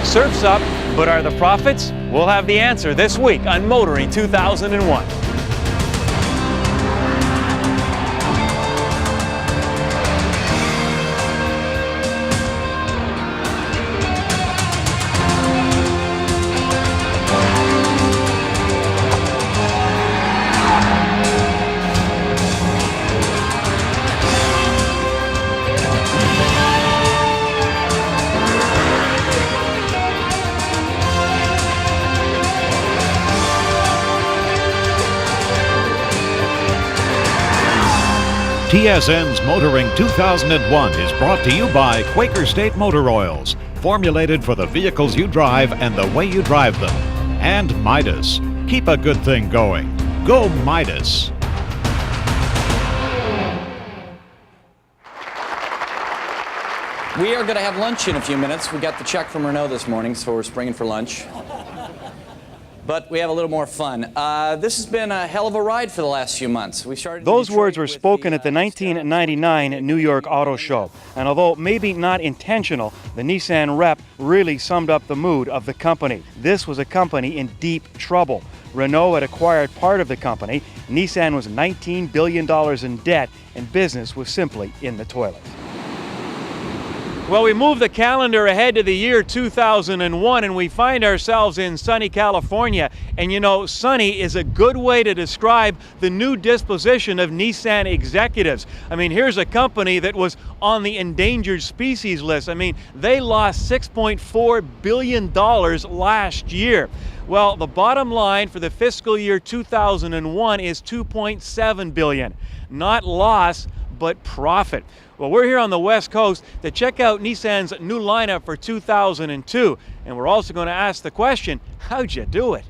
Surf's up, but are the profits? We'll have the answer this week on Motoring 2001. TSN's Motoring 2001 is brought to you by Quaker State Motor Oils, formulated for the vehicles you drive and the way you drive them. And Midas. Keep a good thing going. Go Midas. We are going to have lunch in a few minutes. We got the check from Renault this morning, so we're springing for lunch. But we have a little more fun. This has been a hell of a ride for the last few months. We started. Those words were spoken at the 1999 New York Auto Show. And although maybe not intentional, the Nissan rep really summed up the mood of the company. This was a company in deep trouble. Renault had acquired part of the company. Nissan was $19 billion in debt, and business was simply in the toilet. Well, we move the calendar ahead to the year 2001, and we find ourselves in sunny California. And you know, sunny is a good way to describe the new disposition of Nissan executives. I mean, here's a company that was on the endangered species list. I mean, they lost $6.4 billion last year. Well, the bottom line for the fiscal year 2001 is $2.7 billion. Not loss, but profit. Well, we're here on the West Coast to check out Nissan's new lineup for 2002. And we're also going to ask the question, how'd you do it?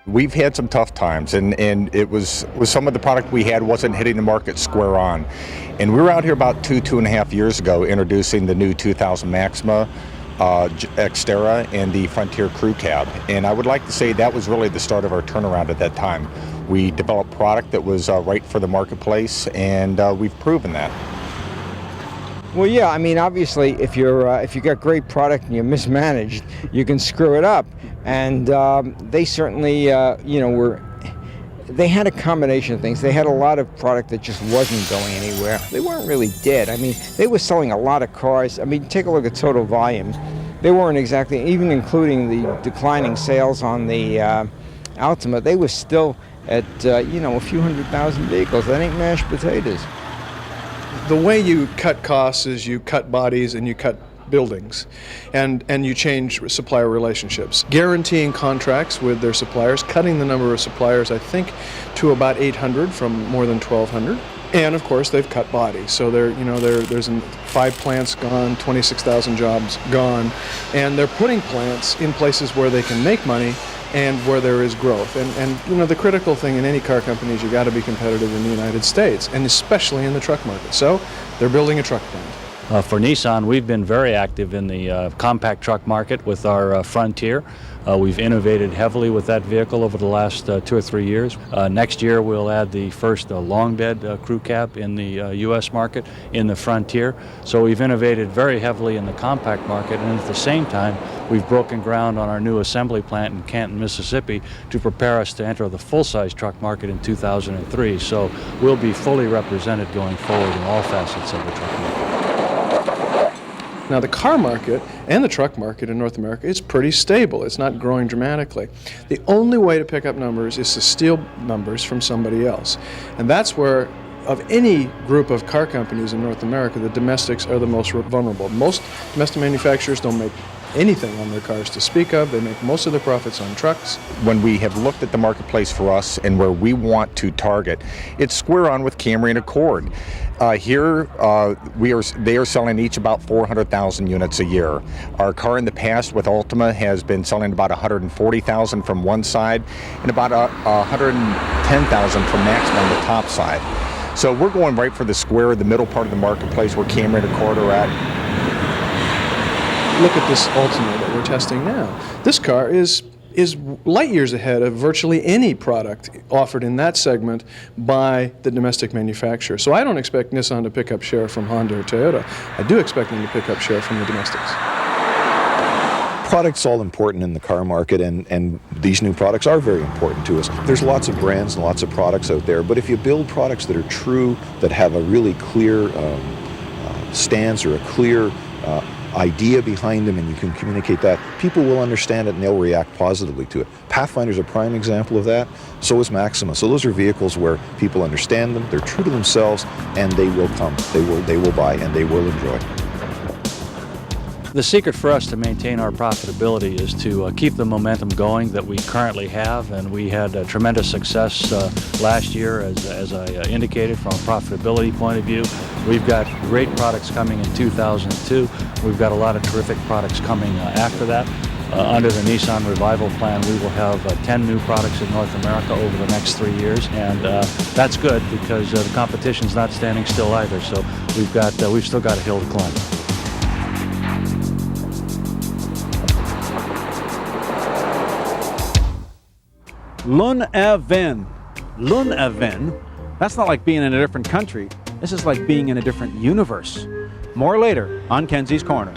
We've had some tough times, and it was some of the product we had wasn't hitting the market square on. And we were out here about two and a half years ago introducing the new 2000 Maxima, Xterra, and the Frontier Crew Cab. And I would like to say that was really the start of our turnaround at that time. We developed product that was right for the marketplace, and we've proven that. Well, yeah, I mean, obviously, if you got great product and you're mismanaged, you can screw it up. And they certainly, they had a combination of things. They had a lot of product that just wasn't going anywhere. They weren't really dead. I mean, they were selling a lot of cars. I mean, take a look at total volume. They weren't exactly, even including the declining sales on the Altima, they were still at, a few 100,000 vehicles. That ain't mashed potatoes. The way you cut costs is you cut bodies and you cut buildings, and you change supplier relationships, guaranteeing contracts with their suppliers, cutting the number of suppliers, I think, to about 800 from more than 1,200. And of course, they've cut bodies. So there's 5 plants gone, 26,000 jobs gone, and they're putting plants in places where they can make money and where there is growth. And the critical thing in any car company is you got to be competitive in the United States, and especially in the truck market. So they're building a truck plant. For Nissan, we've been very active in the compact truck market with our Frontier. We've innovated heavily with that vehicle over the last 2 or 3 years. Next year, we'll add the first long bed crew cab in the U.S. market in the Frontier. So we've innovated very heavily in the compact market, and at the same time, we've broken ground on our new assembly plant in Canton, Mississippi, to prepare us to enter the full-size truck market in 2003. So we'll be fully represented going forward in all facets of the truck market. Now, the car market and the truck market in North America is pretty stable. It's not growing dramatically. The only way to pick up numbers is to steal numbers from somebody else. And that's where, of any group of car companies in North America, the domestics are the most vulnerable. Most domestic manufacturers don't make anything on their cars to speak of. They make most of their profits on trucks. When we have looked at the marketplace for us and where we want to target, it's square on with Camry and Accord. Here, they are selling each about 400,000 units a year. Our car in the past with Altima has been selling about 140,000 from one side and about 110,000 from Maxima on the top side. So we're going right for the square, the middle part of the marketplace where Camry and Accord are at. Look at this Altima that we're testing now. This car is is light years ahead of virtually any product offered in that segment by the domestic manufacturer. So I don't expect Nissan to pick up share from Honda or Toyota. I do expect them to pick up share from the domestics. Product's all important in the car market, and these new products are very important to us. There's lots of brands and lots of products out there, but if you build products that are true, that have a really clear stance or a clear idea behind them, and you can communicate that, people will understand it and they'll react positively to it. Pathfinder's a prime example of that. So is Maxima. So those are vehicles where people understand them, they're true to themselves, and they will come. They will buy, and they will enjoy. The secret for us to maintain our profitability is to keep the momentum going that we currently have, and we had tremendous success last year, as I indicated, from a profitability point of view. We've got great products coming in 2002. We've got a lot of terrific products coming after that. Under the Nissan Revival Plan, we will have 10 new products in North America over the next 3 years, and that's good because the competition's not standing still either. So we've still got a hill to climb. Lun Aven. Lun Aven? That's not like being in a different country. This is like being in a different universe. More later on Kenzie's Corner.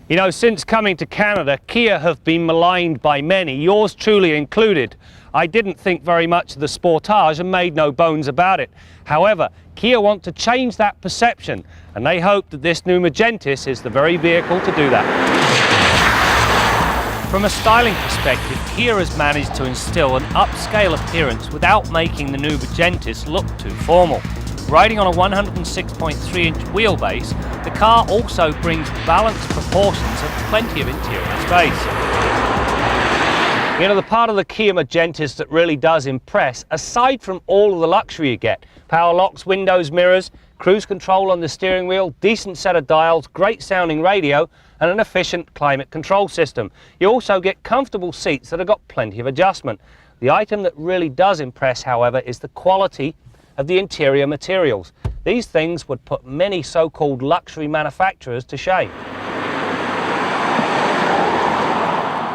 You know, since coming to Canada, Kia have been maligned by many, yours truly included. I didn't think very much of the Sportage and made no bones about it. However, Kia want to change that perception, and they hope that this new Magentis is the very vehicle to do that. From a styling perspective, Kia has managed to instill an upscale appearance without making the new Magentis look too formal. Riding on a 106.3-inch wheelbase, the car also brings balanced proportions and plenty of interior space. You know, the part of the Kia Magentis that really does impress, aside from all of the luxury you get, power locks, windows, mirrors, cruise control on the steering wheel, decent set of dials, great sounding radio, and an efficient climate control system. You also get comfortable seats that have got plenty of adjustment. The item that really does impress, however, is the quality of the interior materials. These things would put many so-called luxury manufacturers to shame.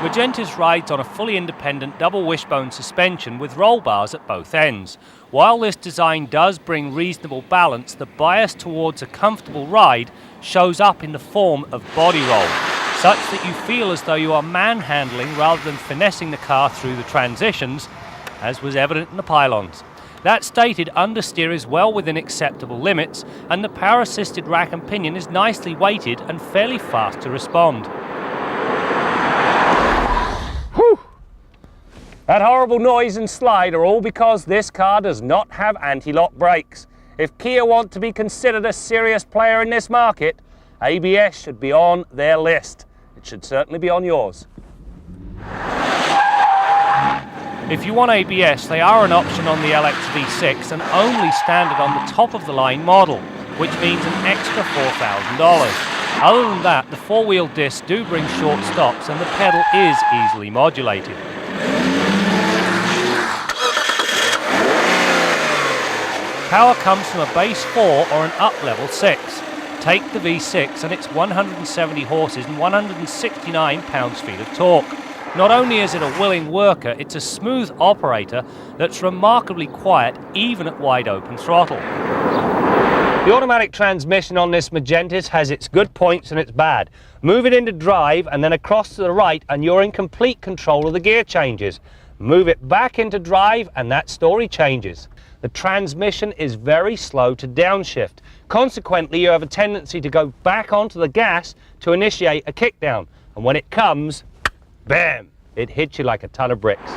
Magentis rides on a fully independent double wishbone suspension with roll bars at both ends. While this design does bring reasonable balance, the bias towards a comfortable ride shows up in the form of body roll, such that you feel as though you are manhandling rather than finessing the car through the transitions, as was evident in the pylons. That stated, understeer is well within acceptable limits, and the power-assisted rack and pinion is nicely weighted and fairly fast to respond. Whew! That horrible noise and slide are all because this car does not have anti-lock brakes. If Kia want to be considered a serious player in this market, ABS should be on their list. It should certainly be on yours. If you want ABS, they are an option on the LX V6 and only standard on the top-of-the-line model, which means an extra $4,000. Other than that, the four-wheel discs do bring short stops and the pedal is easily modulated. Power comes from a base 4 or an up-level 6. Take the V6 and it's 170 horses and 169 pounds-feet of torque. Not only is it a willing worker, it's a smooth operator that's remarkably quiet even at wide open throttle. The automatic transmission on this Magentis has its good points and its bad. Move it into drive and then across to the right and you're in complete control of the gear changes. Move it back into drive and that story changes. The transmission is very slow to downshift. Consequently, you have a tendency to go back onto the gas to initiate a kickdown. And when it comes, bam! It hits you like a ton of bricks.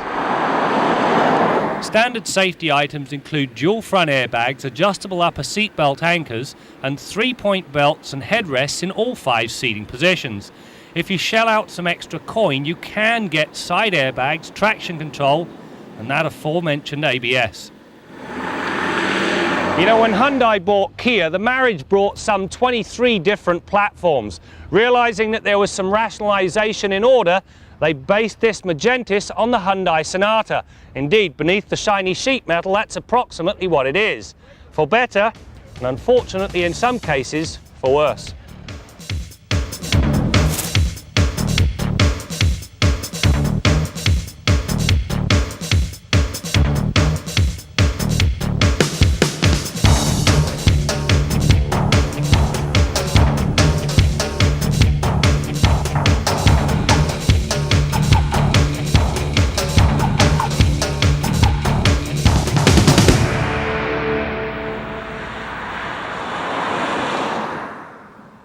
Standard safety items include dual front airbags, adjustable upper seatbelt anchors, and 3-point belts and headrests in all 5 seating positions. If you shell out some extra coin, you can get side airbags, traction control, and that aforementioned ABS. You know, when Hyundai bought Kia, the marriage brought some 23 different platforms. Realizing that there was some rationalization in order, they based this Magentis on the Hyundai Sonata. Indeed, beneath the shiny sheet metal, that's approximately what it is. For better, and unfortunately in some cases, for worse.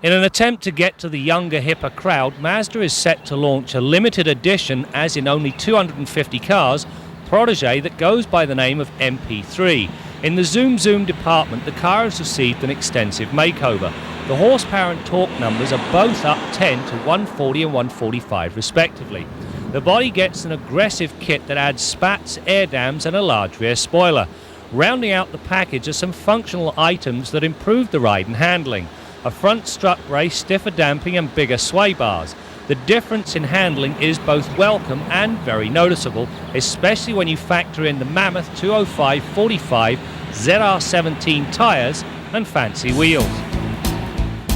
In an attempt to get to the younger, hipper crowd, Mazda is set to launch a limited edition, as in only 250 cars, protege that goes by the name of MP3. In the zoom department, the car has received an extensive makeover. The horsepower and torque numbers are both up 10 to 140 and 145 respectively. The body gets an aggressive kit that adds spats, air dams and a large rear spoiler. Rounding out the package are some functional items that improve the ride and handling. A front strut brace, stiffer damping and bigger sway bars. The difference in handling is both welcome and very noticeable, especially when you factor in the Mammoth 205/45 ZR17 tyres and fancy wheels.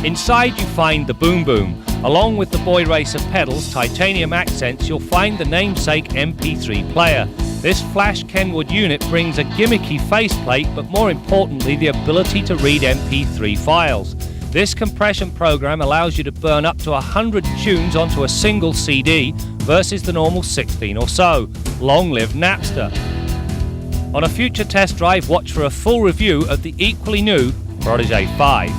Inside you find the Boom Boom. Along with the Boy Racer pedals, titanium accents, you'll find the namesake MP3 player. This flash Kenwood unit brings a gimmicky faceplate, but more importantly the ability to read MP3 files. This compression program allows you to burn up to 100 tunes onto a single CD versus the normal 16 or so. Long live Napster. On a future test drive, watch for a full review of the equally new Protege 5.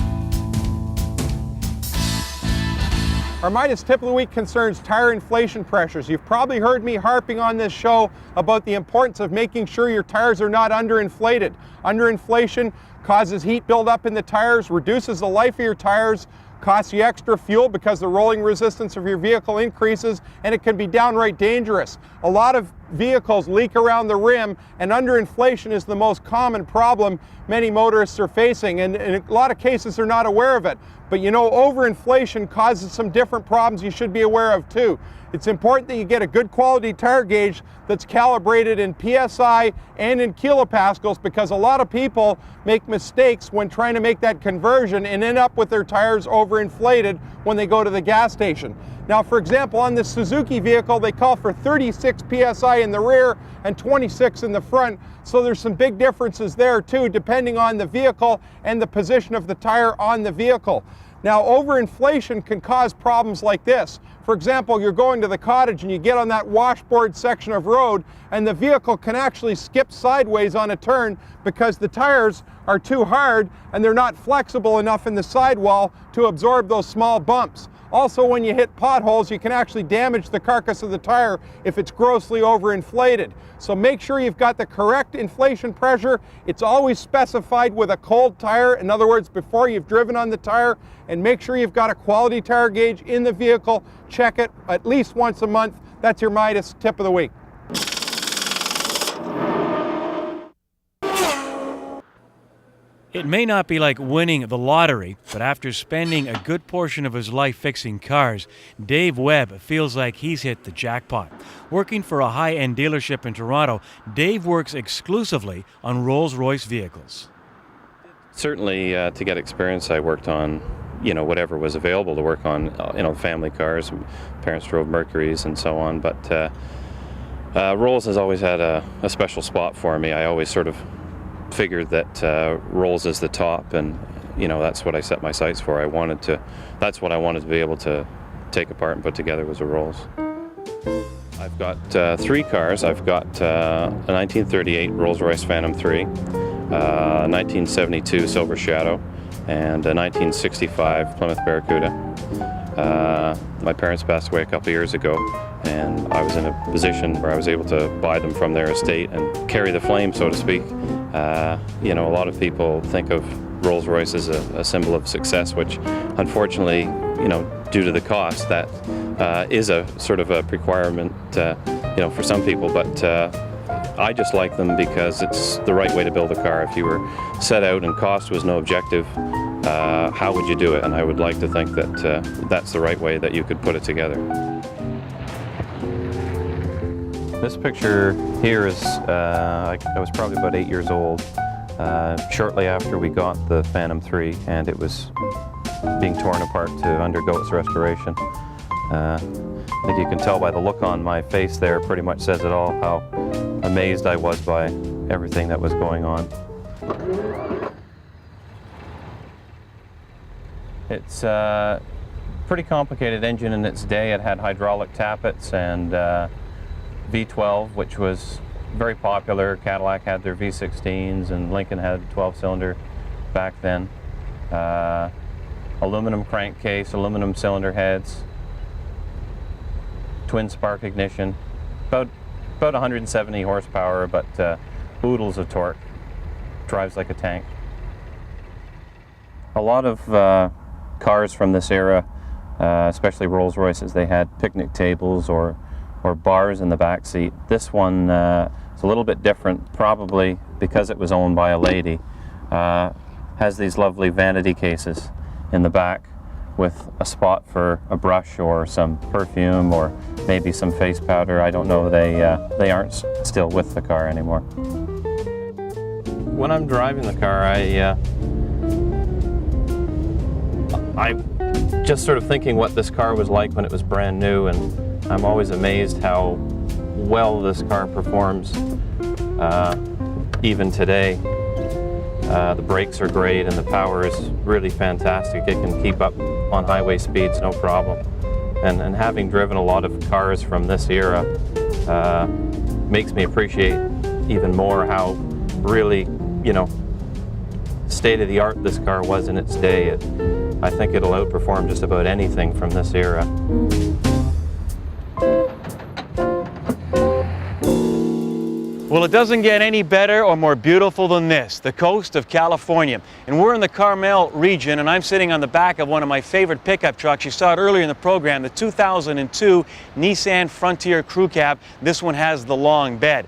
Our Midas tip of the week concerns tire inflation pressures. You've probably heard me harping on this show about the importance of making sure your tires are not underinflated. Underinflation causes heat buildup in the tires, reduces the life of your tires, costs you extra fuel because the rolling resistance of your vehicle increases, and it can be downright dangerous. A lot of vehicles leak around the rim, and underinflation is the most common problem many motorists are facing, and in a lot of cases they're not aware of it. But you know, overinflation causes some different problems you should be aware of too. It's important that you get a good quality tire gauge that's calibrated in PSI and in kilopascals, because a lot of people make mistakes when trying to make that conversion and end up with their tires overinflated when they go to the gas station. Now, for example, on this Suzuki vehicle, they call for 36 PSI in the rear and 26 in the front. So there's some big differences there too, depending on the vehicle and the position of the tire on the vehicle. Now, overinflation can cause problems like this. For example, you're going to the cottage and you get on that washboard section of road, and the vehicle can actually skip sideways on a turn because the tires are too hard and they're not flexible enough in the sidewall to absorb those small bumps. Also, when you hit potholes, you can actually damage the carcass of the tire if it's grossly overinflated. So make sure you've got the correct inflation pressure. It's always specified with a cold tire, in other words, before you've driven on the tire, and make sure you've got a quality tire gauge in the vehicle. Check it at least once a month. That's your Midas tip of the week. It may not be like winning the lottery, but after spending a good portion of his life fixing cars, Dave Webb feels like he's hit the jackpot. Working for a high-end dealership in Toronto, Dave works exclusively on Rolls-Royce vehicles. Certainly, to get experience, I worked on, whatever was available to work on, family cars. Parents drove Mercuries and so on, but Rolls has always had a special spot for me. I always sort of figured that Rolls is the top, and that's what I set my sights for. That's what I wanted to be able to take apart and put together, was a Rolls. I've got 3 cars. I've got a 1938 Rolls-Royce Phantom 3, a 1972 Silver Shadow, and a 1965 Plymouth Barracuda. My parents passed away a couple years ago, and I was in a position where I was able to buy them from their estate and carry the flame, so to speak. A lot of people think of Rolls-Royce as a symbol of success, which unfortunately, due to the cost, that is a sort of a requirement, for some people. But I just like them because it's the right way to build a car. If you were set out and cost was no objective, how would you do it? And I would like to think that that's the right way that you could put it together. This picture here is, I was probably about 8 years old, shortly after we got the Phantom 3, and it was being torn apart to undergo its restoration. I think you can tell by the look on my face there, pretty much says it all, how amazed I was by everything that was going on. It's a pretty complicated engine in its day. It had hydraulic tappets and V12, which was very popular. Cadillac had their V16s and Lincoln had 12-cylinder back then. Aluminum crankcase, aluminum cylinder heads, twin spark ignition, about 170 horsepower, but oodles of torque. Drives like a tank. A lot of cars from this era, especially Rolls Royces, they had picnic tables or bars in the back seat. This one is a little bit different, probably because it was owned by a lady. Has these lovely vanity cases in the back with a spot for a brush or some perfume or maybe some face powder. I don't know, they aren't still with the car anymore. When I'm driving the car, I just sort of thinking what this car was like when it was brand new, and I'm always amazed how well this car performs even today. The brakes are great and the power is really fantastic. It can keep up on highway speeds, no problem. And having driven a lot of cars from this era makes me appreciate even more how really, you know, state-of-the-art this car was in its day. I think it'll outperform just about anything from this era. Well, it doesn't get any better or more beautiful than this, the coast of California. And we're in the Carmel region, and I'm sitting on the back of one of my favorite pickup trucks. You saw it earlier in the program, the 2002 Nissan Frontier Crew Cab. This one has the long bed.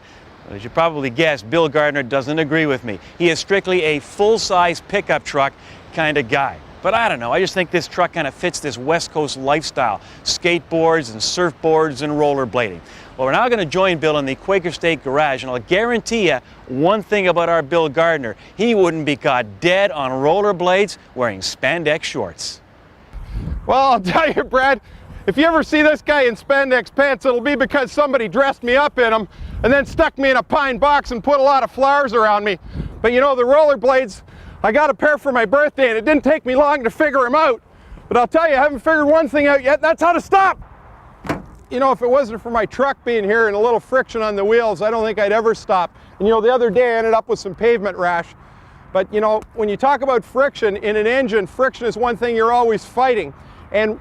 As you probably guessed, Bill Gardiner doesn't agree with me. He is strictly a full-size pickup truck kind of guy. But I don't know, I just think this truck kind of fits this West Coast lifestyle. Skateboards and surfboards and rollerblading. Well, we're now going to join Bill in the Quaker State garage, and I'll guarantee you one thing about our Bill Gardiner. He wouldn't be caught dead on rollerblades wearing spandex shorts. Well, I'll tell you, Brad, if you ever see this guy in spandex pants, it'll be because somebody dressed me up in them and then stuck me in a pine box and put a lot of flowers around me. But you know, the rollerblades, I got a pair for my birthday and it didn't take me long to figure them out. But I'll tell you, I haven't figured one thing out yet, that's how to stop. You know, if it wasn't for my truck being here and a little friction on the wheels, I don't think I'd ever stop. And you know, the other day I ended up with some pavement rash. But you know, when you talk about friction in an engine, friction is one thing you're always fighting. And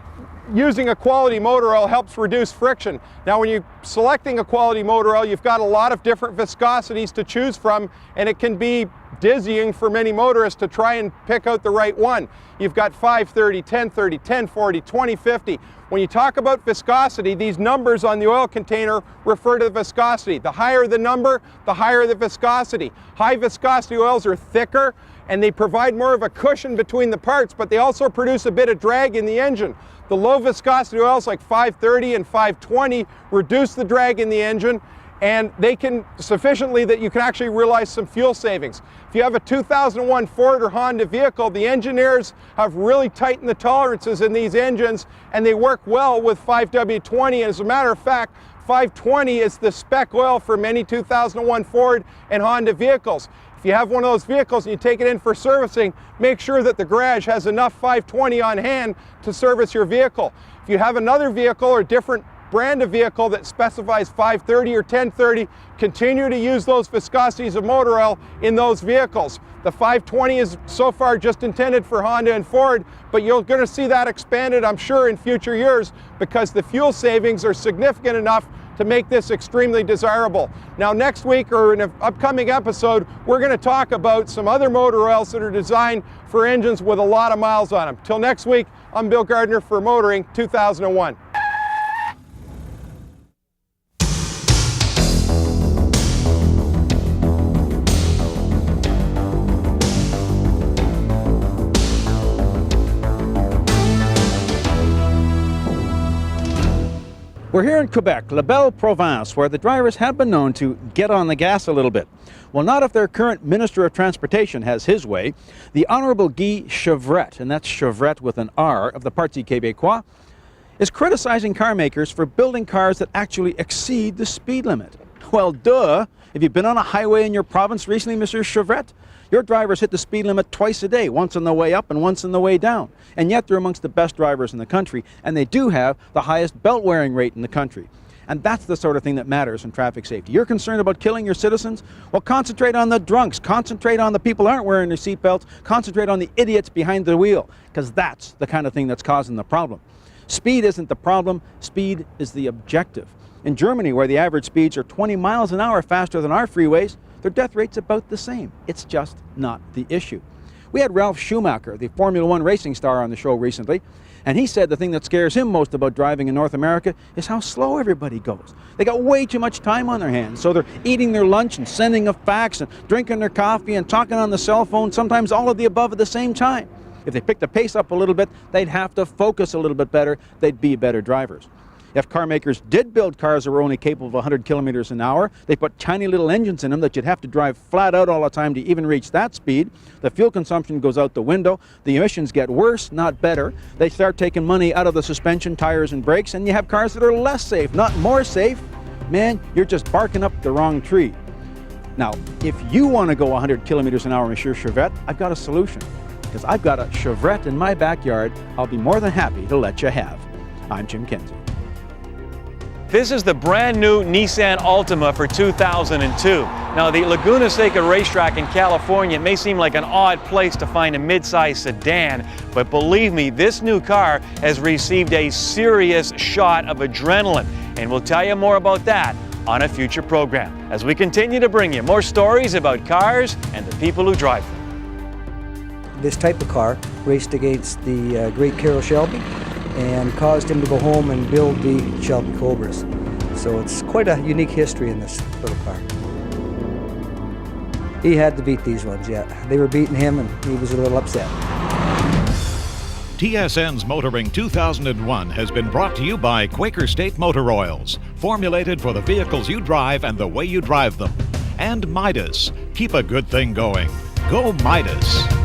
using a quality motor oil helps reduce friction. Now, when you're selecting a quality motor oil, you've got a lot of different viscosities to choose from, and it can be dizzying for many motorists to try and pick out the right one. You've got 530, 1030, 1040, 2050. When you talk about viscosity, these numbers on the oil container refer to the viscosity. The higher the number, the higher the viscosity. High viscosity oils are thicker and they provide more of a cushion between the parts, but they also produce a bit of drag in the engine. The low viscosity oils like 530 and 520 reduce the drag in the engine, and they can sufficiently that you can actually realize some fuel savings. If you have a 2001 Ford or Honda vehicle, the engineers have really tightened the tolerances in these engines, and they work well with 5W20. And as a matter of fact, 520 is the spec oil for many 2001 Ford and Honda vehicles. If you have one of those vehicles and you take it in for servicing, make sure that the garage has enough 520 on hand to service your vehicle. If you have another vehicle or different brand of vehicle that specifies 530 or 1030, continue to use those viscosities of motor oil in those vehicles. The 520 is so far just intended for Honda and Ford, but you're going to see that expanded, I'm sure, in future years because the fuel savings are significant enough to make this extremely desirable. Now, next week or in an upcoming episode, we're going to talk about some other motor oils that are designed for engines with a lot of miles on them. Till next week, I'm Bill Gardiner for Motoring 2001. We're here in Quebec, La Belle Province, where the drivers have been known to get on the gas a little bit. Well, not if their current Minister of Transportation has his way. The Honorable Guy Chevrette, and that's Chevrette with an R, of the Parti Québécois, is criticizing car makers for building cars that actually exceed the speed limit. Well, duh! Have you been on a highway in your province recently, Mr. Chevrette? Your drivers hit the speed limit twice a day, once on the way up and once on the way down. And yet they're amongst the best drivers in the country, and they do have the highest belt wearing rate in the country. And that's the sort of thing that matters in traffic safety. You're concerned about killing your citizens? Well, concentrate on the drunks, concentrate on the people who aren't wearing their seatbelts, concentrate on the idiots behind the wheel, because that's the kind of thing that's causing the problem. Speed isn't the problem, speed is the objective. In Germany, where the average speeds are 20 miles an hour faster than our freeways, their death rate's about the same. It's just not the issue. We had Ralf Schumacher, the Formula One racing star, on the show recently, and he said the thing that scares him most about driving in North America is how slow everybody goes. They got way too much time on their hands, so they're eating their lunch and sending a fax and drinking their coffee and talking on the cell phone, sometimes all of the above at the same time. If they picked the pace up a little bit, they'd have to focus a little bit better. They'd be better drivers. If car makers did build cars that were only capable of 100 kilometers an hour, they put tiny little engines in them that you'd have to drive flat out all the time to even reach that speed. The fuel consumption goes out the window. The emissions get worse, not better. They start taking money out of the suspension, tires, and brakes, and you have cars that are less safe, not more safe. Man, you're just barking up the wrong tree. Now, if you want to go 100 kilometers an hour, Monsieur Chevrette, I've got a solution. Because I've got a Chevrette in my backyard I'll be more than happy to let you have. I'm Jim Kenzie. This is the brand new Nissan Altima for 2002. Now, the Laguna Seca racetrack in California may seem like an odd place to find a mid-size sedan, but believe me, this new car has received a serious shot of adrenaline, and we'll tell you more about that on a future program as we continue to bring you more stories about cars and the people who drive them. This type of car raced against the great Carroll Shelby and caused him to go home and build the Shelby Cobras. So it's quite a unique history in this little car. He had to beat these ones, yeah. They were beating him and he was a little upset. TSN's Motoring 2001 has been brought to you by Quaker State Motor Oils, formulated for the vehicles you drive and the way you drive them. And Midas, keep a good thing going. Go Midas.